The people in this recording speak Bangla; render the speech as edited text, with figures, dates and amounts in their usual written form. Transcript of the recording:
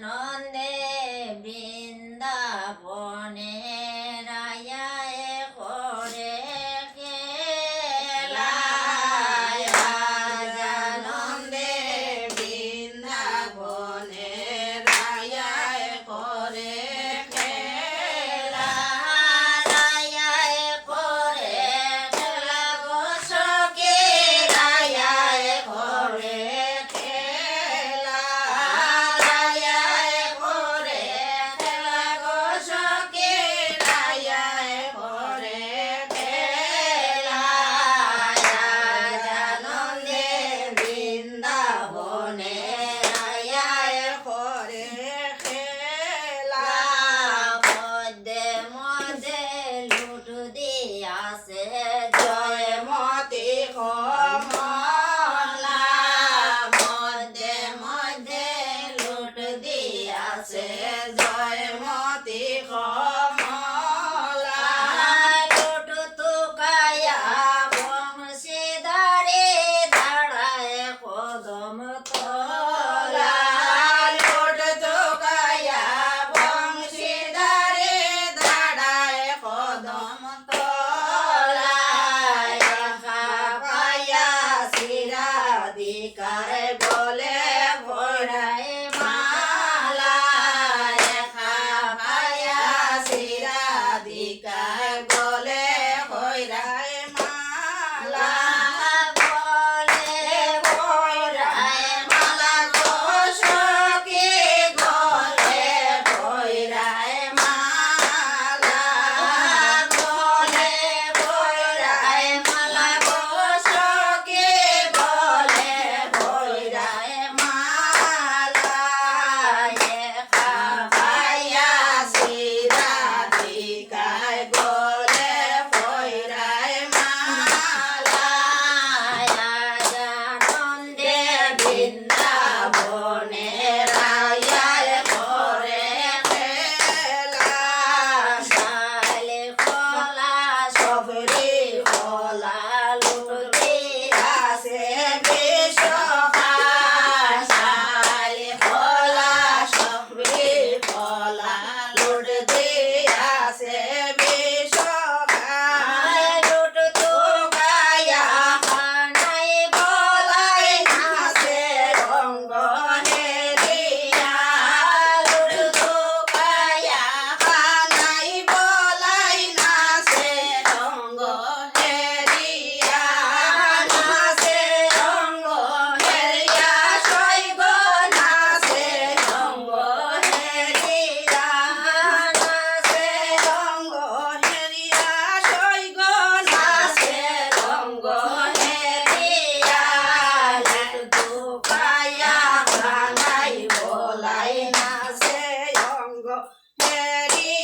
আনন্দে বৃন্দাবনে রায়ায় করে খেলা আনন্দে বৃন্দাবনে রায়ায় করে খেলা রায়ায় করে খেলা গো সখী রায়ায় করে খেলা রায়ায় করে খেলা গো সখী রায়ায় করে খেলা আনন্দে বৃন্দাবনে রায়ায় করে খেলা মধ্যে মধ্যে লুট দিয়াছে জয় জয়মতি কমলা মধ্যে মধ্যে লুট দিয়াছে জয়মতি কমলা লুট তুকায়া বংশীদারে দাঁড়ায় কদম তোলা লোট তোকায়া বংশীদারে দাঁড়ায় কদম তলায় পায়া শিরাধিকার বলে ভরায় মালা পায়া শিরাধিকার বলে ভরায় মালা বলে ভরায় মালা গো সখী গলে ভরায় মালা গলে ভরায় মালা গো সখী গলে ভরায় মালা পায়া শিরাধিকার গলে ভরায় মালা আনন্দে বৃন্দাবনে রায়ায় করে খেলা শালে খোলা সবরি খোলা লুটি আছে বিশ্বকা শালে খোলা সবরি খোলা লুটি আছে বিশ্বকা লুট তোকায়া তুকানাই বলাই নাচে রঙ্গ হেরিয়া লুট তোকায়া কানাই বলাই নাচে রঙ্গ হেরিয়া নাচে রঙ্গ হেরিয়া সৈব নাচে রঙ্গ হেরিয়া নাচে রঙ্গ হেরিয়া সৈব নাচে রঙ্গ হেরিয়া দুকায়া কানাই বলাই নাচে অঙ্গ হেরিয়া